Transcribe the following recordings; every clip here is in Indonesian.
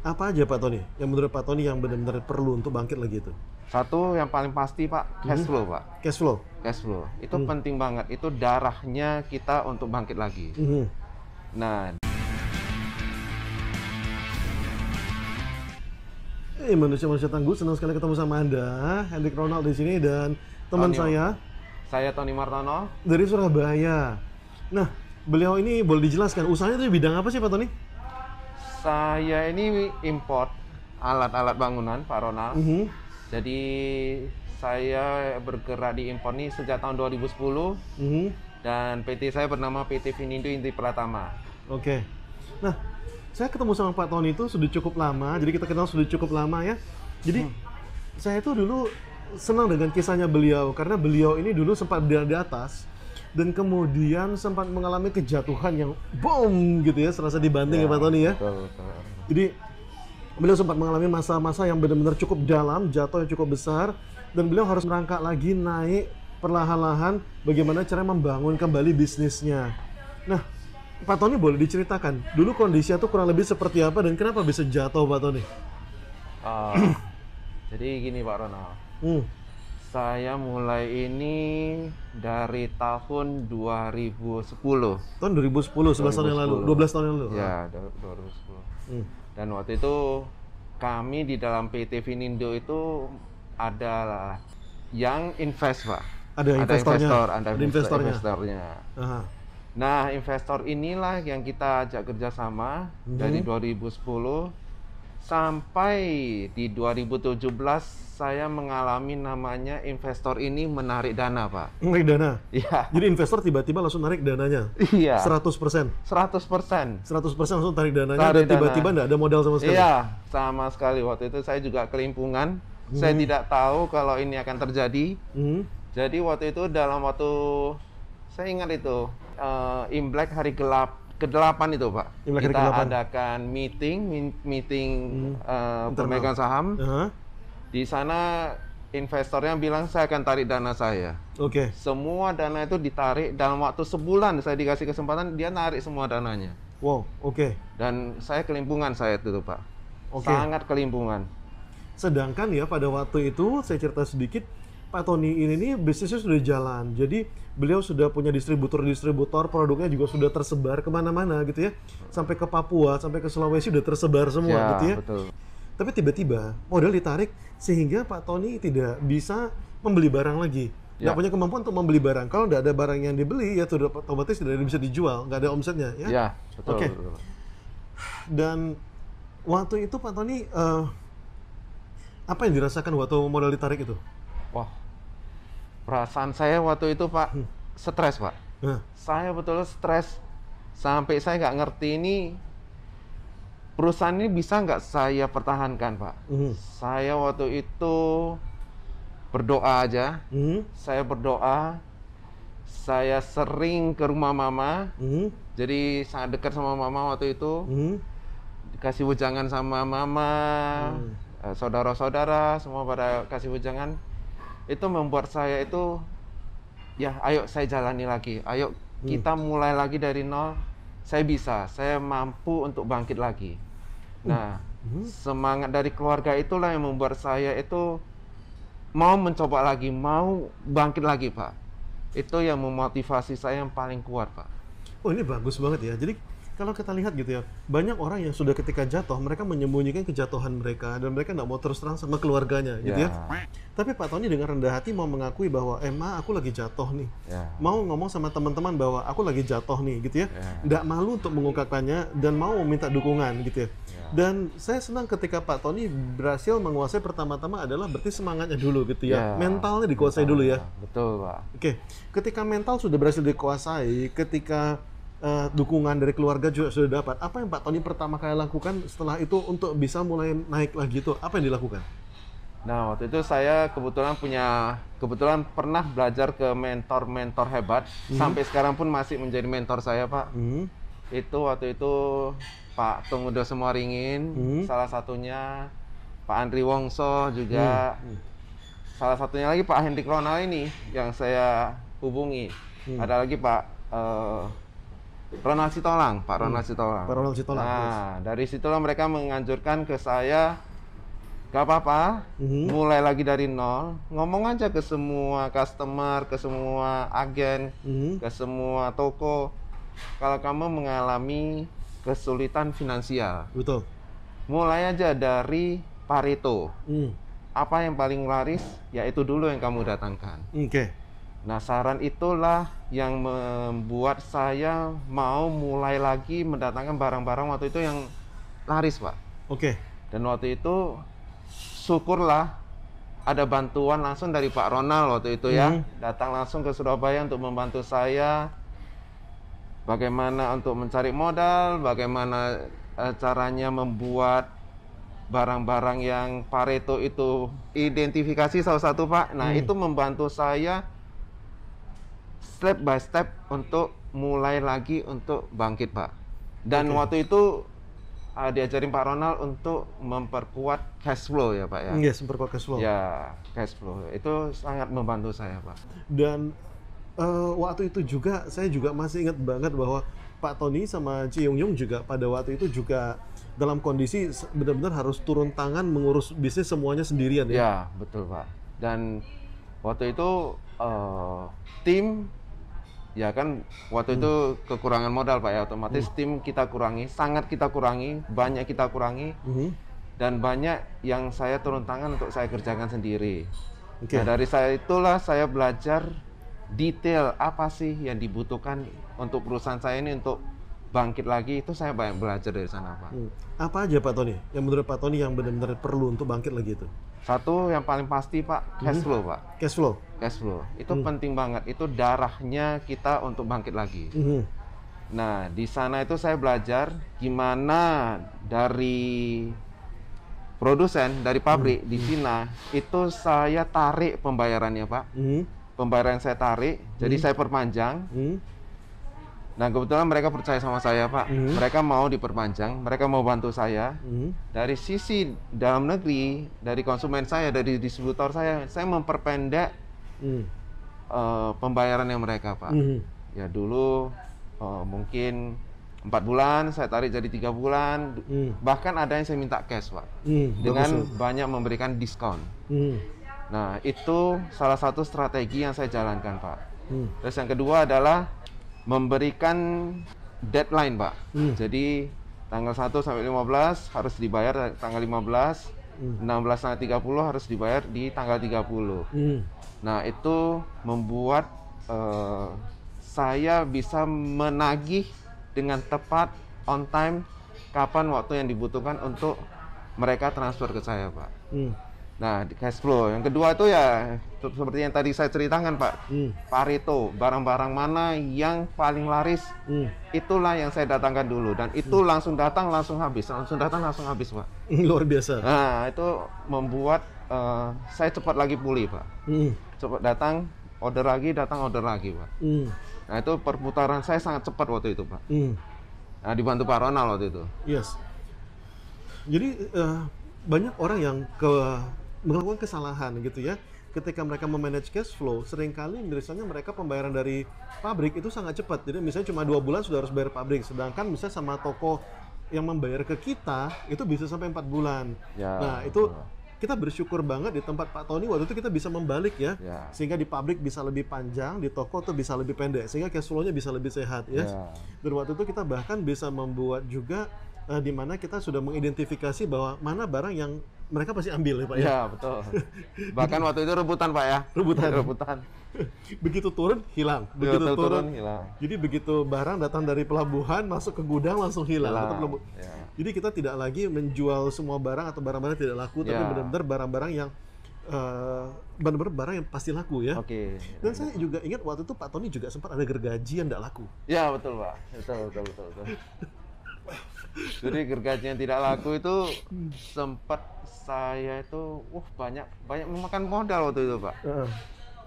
Apa aja Pak Tony? Yang menurut Pak Tony yang benar-benar perlu untuk bangkit lagi itu? Satu yang paling pasti Pak, cash flow Pak. Cash flow. Cash flow itu penting banget. Itu darahnya kita untuk bangkit lagi. Nah, manusia-manusia tangguh, senang sekali ketemu sama Anda, Hendrik Ronald di sini dan teman saya Tony Martono dari Surabaya. Nah, beliau ini boleh dijelaskan usahanya itu di bidang apa sih Pak Tony? Saya ini import alat-alat bangunan Pak Ronald. Jadi saya bergerak di impor ini sejak tahun 2010 dan PT saya bernama PT Vinindo Inti Pratama. Oke. Nah, saya ketemu sama Pak Tony itu sudah cukup lama, jadi kita kenal sudah cukup lama ya. Jadi saya itu dulu senang dengan kisahnya beliau karena beliau ini dulu sempat berada di atas dan kemudian sempat mengalami kejatuhan yang boom gitu ya, serasa dibanting ya Pak Tony ya. Betul. Jadi beliau sempat mengalami masa-masa yang benar-benar cukup dalam, jatuh yang cukup besar, dan beliau harus merangkak lagi naik perlahan-lahan bagaimana cara membangun kembali bisnisnya. Nah, Pak Tony boleh diceritakan dulu kondisinya tuh kurang lebih seperti apa dan kenapa bisa jatuh Pak Tony? Jadi gini Pak Ronald. Saya mulai ini dari tahun 2010. Tahun 2010, 11 tahun yang lalu, 12 tahun yang lalu. Ya, 2010. Dan waktu itu kami di dalam PT Vinindo itu ada yang invest, Pak. Ada investornya. Aha. Nah, investor inilah yang kita ajak kerjasama dari 2010 sampai di 2017 saya mengalami namanya investor ini menarik dana, Pak. Menarik dana? Iya. Jadi investor tiba-tiba langsung narik dananya? Iya. 100%? 100%. 100% langsung tarik dananya dan tiba-tiba nggak ada modal sama sekali? Iya, sama sekali. Waktu itu saya juga kelimpungan. Saya tidak tahu kalau ini akan terjadi. Jadi waktu itu dalam waktu, saya ingat itu, Imlek hari ke-8 itu Pak. Kita adakan meeting pemegang saham. Di sana investornya bilang saya akan tarik dana saya. Oke. Semua dana itu ditarik dalam waktu sebulan. Saya dikasih kesempatan, dia narik semua dananya. Wow, oke. Dan saya kelimpungan saya itu Pak. Oke. Sangat kelimpungan. Sedangkan ya pada waktu itu saya cerita sedikit, Pak Tony ini bisnisnya sudah jalan. Jadi beliau sudah punya distributor, produknya juga sudah tersebar kemana-mana gitu ya. Sampai ke Papua, sampai ke Sulawesi udah tersebar semua gitu ya. Betul. Tapi tiba-tiba modal ditarik sehingga Pak Tony tidak bisa membeli barang lagi. Nggak punya kemampuan untuk membeli barang. Kalau nggak ada barang yang dibeli, ya sudah otomatis tidak bisa dijual, nggak ada omsetnya ya. Ya, betul. Oke. Dan waktu itu Pak Tony, apa yang dirasakan waktu modal ditarik itu? Wah, perasaan saya waktu itu Pak, stres Pak. Saya betul stres sampai saya nggak ngerti ini perusahaan ini bisa nggak saya pertahankan Pak. Saya waktu itu berdoa aja. Saya berdoa. Saya sering ke rumah mama. Jadi sangat dekat sama mama waktu itu. Dikasih wejangan sama mama. Saudara-saudara semua pada kasih wejangan. Itu membuat saya itu, ya ayo saya jalani lagi. Ayo kita mulai lagi dari nol. Saya bisa, saya mampu untuk bangkit lagi. Nah, semangat dari keluarga itulah yang membuat saya itu mau mencoba lagi, mau bangkit lagi, Pak. Itu yang memotivasi saya yang paling kuat, Pak. Oh, ini bagus banget ya. Jadi kalau kita lihat gitu ya, banyak orang yang sudah ketika jatuh, mereka menyembunyikan kejatuhan mereka dan mereka nggak mau terus terang sama keluarganya, gitu ya. Tapi Pak Tony dengan rendah hati mau mengakui bahwa, Ma, aku lagi jatuh nih. Mau ngomong sama teman-teman bahwa aku lagi jatuh nih, gitu ya. Nggak malu untuk mengungkapkannya dan mau meminta dukungan, gitu ya. Dan saya senang ketika Pak Tony berhasil menguasai pertama-tama adalah berarti semangatnya dulu, gitu ya. Mentalnya dikuasai dulu ya. Betul, Pak. Oke, ketika mental sudah berhasil dikuasai, ketika dukungan dari keluarga juga sudah dapat. Apa yang Pak Tony pertama kali lakukan setelah itu untuk bisa mulai naik lagi itu? Apa yang dilakukan? Nah, waktu itu saya kebetulan pernah belajar ke mentor-mentor hebat. Sampai sekarang pun masih menjadi mentor saya, Pak. Itu waktu itu Pak Tumudo Semoringin, salah satunya Pak Andri Wongso juga. Salah satunya lagi Pak Hendrik Ronald ini yang saya hubungi. Ada lagi Pak Ronald Sitolang, Pak Ronald Sitolang. Pak Ronald Sitolang. Nah, dari situlah mereka menganjurkan ke saya, gak apa-apa, mulai lagi dari nol, ngomong aja ke semua customer, ke semua agen, ke semua toko, kalau kamu mengalami kesulitan finansial. Betul. Mulai aja dari Pareto. Apa yang paling laris, ya itu dulu yang kamu datangkan. Oke. Nah, saran itulah yang membuat saya mau mulai lagi mendatangkan barang-barang waktu itu yang laris, Pak. Oke. Dan waktu itu syukurlah ada bantuan langsung dari Pak Ronald waktu itu ya, datang langsung ke Surabaya untuk membantu saya bagaimana untuk mencari modal, bagaimana caranya membuat barang-barang yang Pareto itu identifikasi salah satu, Pak. Nah, itu membantu saya step by step untuk mulai lagi untuk bangkit, Pak. Dan waktu itu diajarin Pak Ronald untuk memperkuat cash flow ya, Pak ya. Yes, memperkuat cash flow. Ya, cash flow itu sangat membantu saya, Pak. Dan waktu itu juga saya juga masih ingat banget bahwa Pak Tony sama Ci Yung Yung juga pada waktu itu juga dalam kondisi benar-benar harus turun tangan mengurus bisnis semuanya sendirian ya. Ya, betul, Pak. Dan waktu itu tim ya kan waktu itu kekurangan modal, Pak ya, otomatis tim kita kurangi, sangat kita kurangi, banyak kita kurangi, dan banyak yang saya turun tangan untuk saya kerjakan sendiri. Nah, dari saya itulah saya belajar detail apa sih yang dibutuhkan untuk perusahaan saya ini untuk bangkit lagi. Itu saya banyak belajar dari sana, Pak. Apa aja, Pak Tony, yang menurut Pak Tony yang benar-benar perlu untuk bangkit lagi itu? Satu yang paling pasti, Pak, cash flow, Pak. Cash flow. Cash flow itu penting banget. Itu darahnya kita untuk bangkit lagi. Nah, di sana itu saya belajar gimana dari produsen, dari pabrik di Cina itu saya tarik pembayarannya, Pak. Pembayaran saya tarik, jadi saya perpanjang. Nah, kebetulan mereka percaya sama saya, Pak. Mereka mau diperpanjang, mereka mau bantu saya. Dari sisi dalam negeri, dari konsumen saya, dari distributor saya memperpendek pembayarannya mereka, Pak. Ya dulu mungkin 4 bulan, saya tarik jadi 3 bulan. Bahkan ada yang saya minta cash, Pak. Dengan banyak memberikan diskon. Nah, itu salah satu strategi yang saya jalankan, Pak. Terus yang kedua adalah memberikan deadline, Pak. Jadi tanggal 1 sampai 15 harus dibayar tanggal 15, 16 sampai 30 harus dibayar di tanggal 30. Nah, itu membuat saya bisa menagih dengan tepat, on time, kapan waktu yang dibutuhkan untuk mereka transfer ke saya, Pak. Nah, di cash flow. Yang kedua itu ya seperti yang tadi saya ceritakan, Pak. Pareto, barang-barang mana yang paling laris, itulah yang saya datangkan dulu. Dan itu langsung datang, langsung habis. Langsung datang, langsung habis, Pak. Luar biasa. Nah, itu membuat saya cepat lagi pulih, Pak. Cepat datang, order lagi, Pak. Nah, itu perputaran saya sangat cepat waktu itu, Pak. Nah, dibantu Pak Ronald waktu itu. Yes. Jadi banyak orang yang melakukan kesalahan gitu ya. Ketika mereka memanage cash flow, seringkali misalnya mereka pembayaran dari pabrik itu sangat cepat. Jadi misalnya cuma 2 bulan sudah harus bayar pabrik. Sedangkan misalnya sama toko yang membayar ke kita itu bisa sampai 4 bulan. Ya, nah, itu kita bersyukur banget di tempat Pak Tony waktu itu kita bisa membalik ya. Sehingga di pabrik bisa lebih panjang, di toko tuh bisa lebih pendek. Sehingga cash flow-nya bisa lebih sehat ya. Dan waktu itu kita bahkan bisa membuat juga di mana kita sudah mengidentifikasi bahwa mana barang yang mereka pasti ambil ya, Pak ya. Ya, betul. Bahkan waktu itu rebutan, Pak ya. Rebutan. Begitu turun hilang. Begitu turun hilang. Jadi begitu barang datang dari pelabuhan masuk ke gudang langsung hilang. Jadi kita tidak lagi menjual semua barang atau barang-barang tidak laku, tapi benar-benar barang-barang yang benar-benar barang yang pasti laku ya. Dan saya juga ingat waktu itu Pak Tony juga sempat ada gergaji yang tidak laku. Ya, betul, Pak. Betul. Jadi gergaji yang tidak laku itu sempat saya itu banyak memakan modal waktu itu, Pak.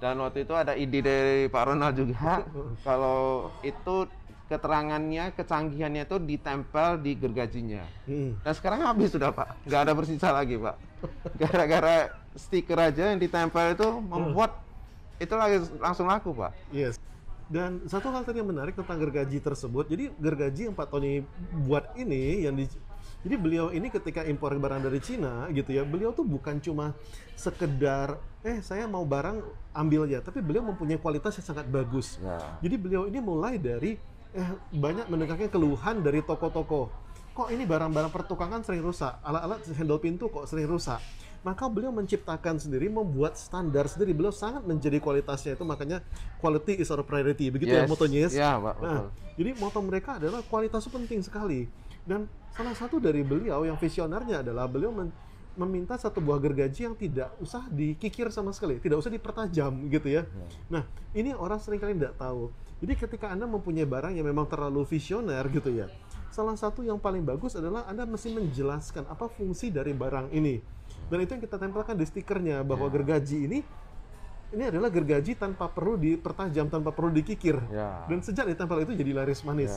Dan waktu itu ada ide dari Pak Ronald juga kalau itu keterangannya, kecanggihannya itu ditempel di gergajinya. Dan sekarang habis sudah, Pak. Nggak ada bersisa lagi, Pak. Gara-gara stiker aja yang ditempel itu membuat itu lagi langsung laku, Pak. Yes. Dan satu hal tadi yang menarik tentang gergaji tersebut, jadi gergaji yang Pak Tony buat ini, jadi beliau ini ketika impor barang dari Cina gitu ya, beliau tuh bukan cuma sekedar, saya mau barang ambil ya, tapi beliau mempunyai kualitas yang sangat bagus. Jadi beliau ini mulai dari, banyak mendengarkan keluhan dari toko-toko. Kok ini barang-barang pertukangan sering rusak, alat-alat handle pintu kok sering rusak. Maka beliau menciptakan sendiri, membuat standar sendiri. Beliau sangat menjadi kualitasnya itu, makanya quality is our priority. Begitu ya motonya. Pak, nah, jadi moto mereka adalah kualitas itu penting sekali. Dan salah satu dari beliau yang visionernya adalah beliau meminta satu buah gergaji yang tidak usah dikikir sama sekali, tidak usah dipertajam gitu ya. Nah, ini orang seringkali tidak tahu. Jadi ketika Anda mempunyai barang yang memang terlalu visioner gitu ya, salah satu yang paling bagus adalah Anda mesti menjelaskan apa fungsi dari barang ini. Dan itu yang kita tempelkan di stikernya, bahwa gergaji ini adalah gergaji tanpa perlu dipertajam, tanpa perlu dikikir. Dan sejak ditempel itu jadi laris manis.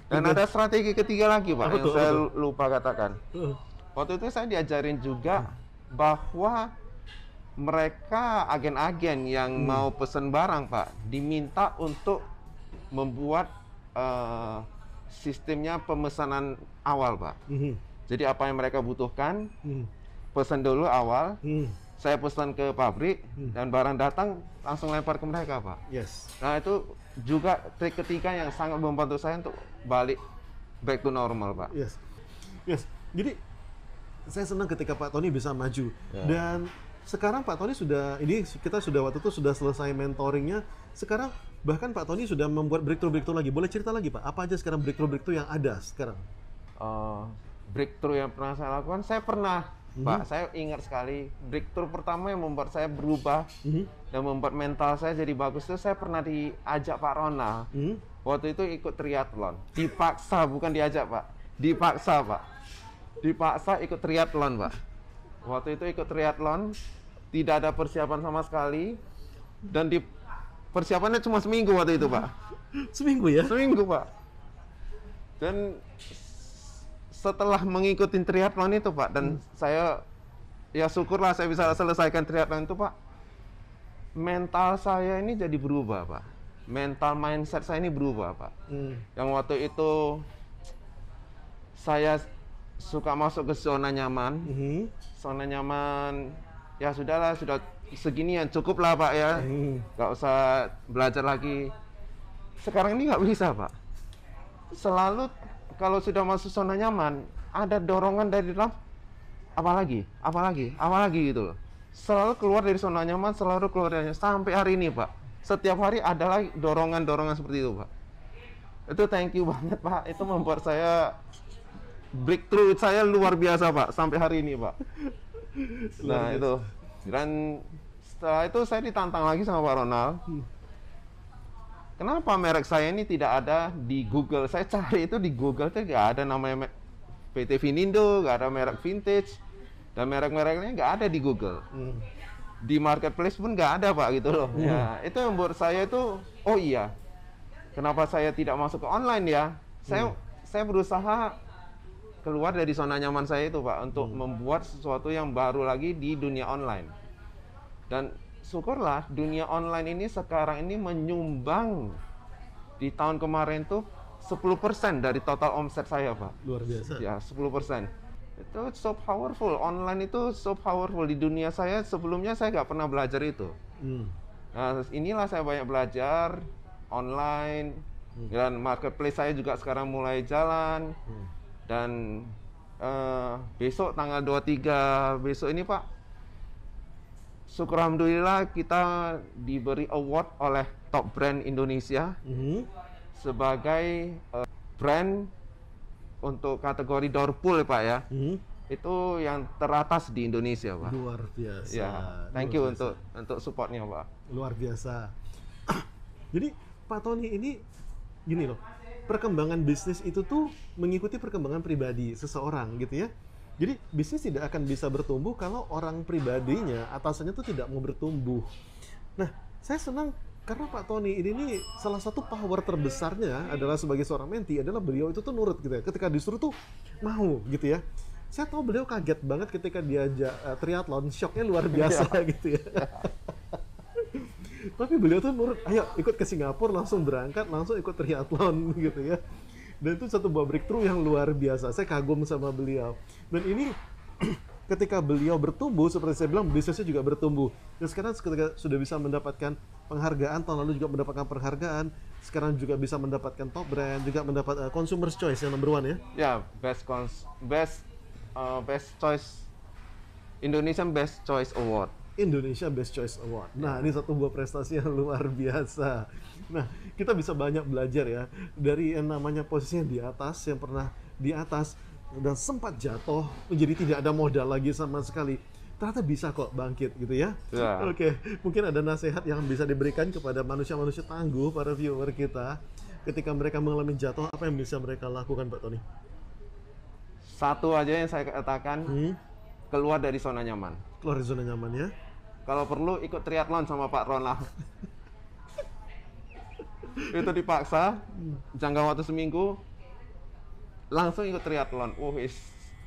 Dan ada strategi ketiga lagi Pak, yang saya lupa katakan. Waktu itu saya diajarin juga bahwa mereka agen-agen yang mau pesen barang Pak, diminta untuk membuat sistemnya pemesanan awal Pak. Jadi apa yang mereka butuhkan, pesan dulu awal, saya pesan ke pabrik, dan barang datang langsung lempar ke mereka Pak. Nah itu juga trik ketiga yang sangat membantu saya untuk balik back to normal Pak. Jadi saya senang ketika Pak Tony bisa maju. Dan sekarang Pak Tony kita sudah waktu itu sudah selesai mentoringnya. Sekarang bahkan Pak Tony sudah membuat breakthrough lagi. Boleh cerita lagi Pak, apa aja sekarang breakthrough yang ada sekarang? Breakthrough yang pernah saya lakukan, saya pernah Pak, saya ingat sekali breakthrough pertama yang membuat saya berubah dan membuat mental saya jadi bagus itu, saya pernah diajak Pak Ronald. Waktu itu ikut triathlon, dipaksa, bukan diajak Pak, dipaksa ikut triathlon Pak. Waktu itu ikut triathlon, tidak ada persiapan sama sekali, dan persiapannya cuma seminggu waktu itu Pak. Seminggu ya? Seminggu Pak. Dan setelah mengikuti triathlon itu Pak, dan saya ya syukurlah saya bisa selesaikan triathlon itu Pak, mental saya ini jadi berubah Pak, mental mindset saya ini berubah Pak. Yang waktu itu saya suka masuk ke zona nyaman, zona nyaman, ya sudahlah, sudah segini yang cukup lah Pak ya, nggak usah belajar lagi. Sekarang ini nggak bisa Pak, selalu kalau sudah masuk zona nyaman, ada dorongan dari dalam, apalagi gitu loh. Selalu keluar dari zona nyaman, sampai hari ini Pak. Setiap hari ada lagi dorongan seperti itu Pak. Itu thank you banget Pak. Itu membuat saya breakthrough saya luar biasa Pak, sampai hari ini Pak. Nah itu. Dan setelah itu saya ditantang lagi sama Pak Ronald. Kenapa merek saya ini tidak ada di Google? Saya cari itu di Google tuh nggak ada namanya PT Vinindo, nggak ada merek vintage, dan merek-mereknya nggak ada di Google. Di marketplace pun nggak ada Pak gitu loh. Ya, itu yang membuat saya itu, oh iya, kenapa saya tidak masuk ke online ya? Saya berusaha keluar dari zona nyaman saya itu Pak, untuk membuat sesuatu yang baru lagi di dunia online. Dan syukurlah dunia online ini sekarang ini menyumbang di tahun kemarin tuh 10% dari total omset saya Pak. Luar biasa. Ya 10%. Itu so powerful, online itu so powerful. Di dunia saya sebelumnya saya nggak pernah belajar itu. Nah inilah saya banyak belajar online, dan marketplace saya juga sekarang mulai jalan. Dan besok tanggal 23 besok ini Pak, syukur alhamdulillah kita diberi award oleh Top Brand Indonesia sebagai brand untuk kategori door pull Pak ya. Itu yang teratas di Indonesia Pak. Luar biasa. Ya, thank you untuk supportnya Pak. Luar biasa. Jadi Pak Tony ini gini loh, perkembangan bisnis itu tuh mengikuti perkembangan pribadi seseorang gitu ya. Jadi bisnis tidak akan bisa bertumbuh kalau orang pribadinya, atasannya tuh tidak mau bertumbuh. Nah, saya senang karena Pak Tony ini nih salah satu power terbesarnya adalah sebagai seorang menti adalah beliau itu tuh nurut gitu ya. Ketika disuruh tuh mau gitu ya. Saya tahu beliau kaget banget ketika diajak triathlon, shocknya luar biasa gitu ya. Tapi beliau tuh nurut, ayo ikut ke Singapura, langsung berangkat, langsung ikut triathlon gitu ya. Dan itu satu buah breakthrough yang luar biasa. Saya kagum sama beliau. Dan ini ketika beliau bertumbuh, seperti saya bilang, bisnisnya juga bertumbuh. Dan sekarang ketika sudah bisa mendapatkan penghargaan, tahun lalu juga mendapatkan penghargaan, sekarang juga bisa mendapatkan top brand, juga mendapat Consumer's Choice yang number 1 ya. Ya, best choice, Indonesian Best Choice Award. Indonesia Best Choice Award. Nah, ini satu buah prestasi yang luar biasa. Nah, kita bisa banyak belajar ya dari yang namanya posisinya di atas, yang pernah di atas dan sempat jatuh menjadi tidak ada modal lagi sama sekali. Ternyata bisa kok bangkit gitu ya. Oke, mungkin ada nasihat yang bisa diberikan kepada manusia-manusia tangguh, para viewer kita, ketika mereka mengalami jatuh, apa yang bisa mereka lakukan, Pak Tony? Satu aja yang saya katakan, keluar dari zona nyaman. Keluar dari zona nyaman ya. Kalau perlu ikut triathlon sama Pak Ronald. Itu dipaksa, jangka waktu seminggu, langsung ikut triathlon.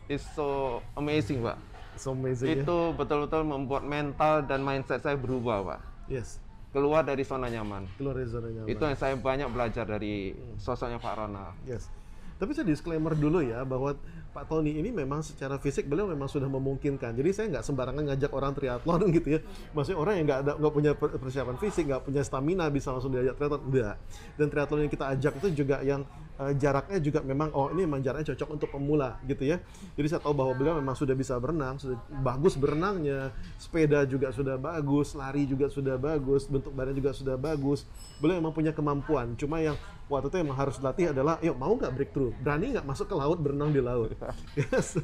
It's so amazing, Pak. So amazing, itu betul-betul membuat mental dan mindset saya berubah, Pak. Yes. Keluar dari zona nyaman. Keluar dari zona nyaman. Itu yang saya banyak belajar dari sosoknya Pak Ronald. Yes. Tapi saya disclaimer dulu ya, bahwa Pak Tony ini memang secara fisik beliau memang sudah memungkinkan. Jadi saya nggak sembarangan ngajak orang triathlon gitu ya. Maksudnya orang yang nggak punya persiapan fisik, nggak punya stamina bisa langsung diajak triathlon, enggak. Dan triathlon yang kita ajak itu juga yang jaraknya juga memang, oh ini memang jaraknya cocok untuk pemula gitu ya. Jadi saya tahu bahwa beliau memang sudah bisa berenang, sudah bagus berenangnya, sepeda juga sudah bagus, lari juga sudah bagus, bentuk badan juga sudah bagus. Beliau memang punya kemampuan, cuma yang waktu itu emang harus latih adalah, yuk mau nggak breakthrough? Berani nggak masuk ke laut, berenang di laut? Yes.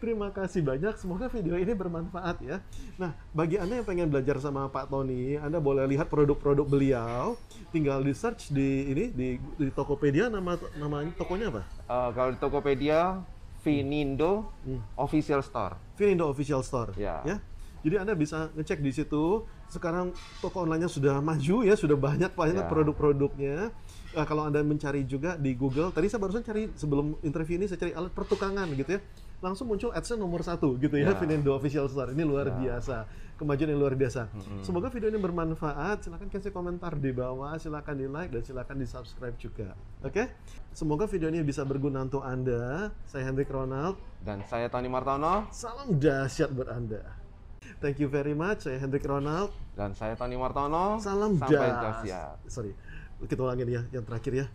Terima kasih banyak, semoga video ini bermanfaat ya. Nah, bagi Anda yang pengen belajar sama Pak Tony, Anda boleh lihat produk-produk beliau, tinggal di search di Tokopedia, namanya tokonya apa? Kalau di Tokopedia, Vinindo Official Store. Vinindo Official Store. Ya. Jadi Anda bisa ngecek di situ. Sekarang toko online-nya sudah maju ya, sudah banyak produk-produknya. Kalau Anda mencari juga di Google, tadi saya barusan cari sebelum interview ini, saya cari alat pertukangan gitu ya. Langsung muncul ads-nya nomor 1 gitu ya, Vinindo Official Store. Ini luar biasa, kemajuan yang luar biasa. Semoga video ini bermanfaat. Silahkan kasih komentar di bawah, silahkan di like dan silahkan di subscribe juga. Oke? Semoga video ini bisa berguna untuk Anda. Saya Hendrik Ronald. Dan saya Tony Martono. Salam dahsyat buat Anda. Thank you very much. Saya Hendrik Ronald. Dan saya Tony Martono. Salam dahsyat. Sorry, kita ulangin ya, yang terakhir ya.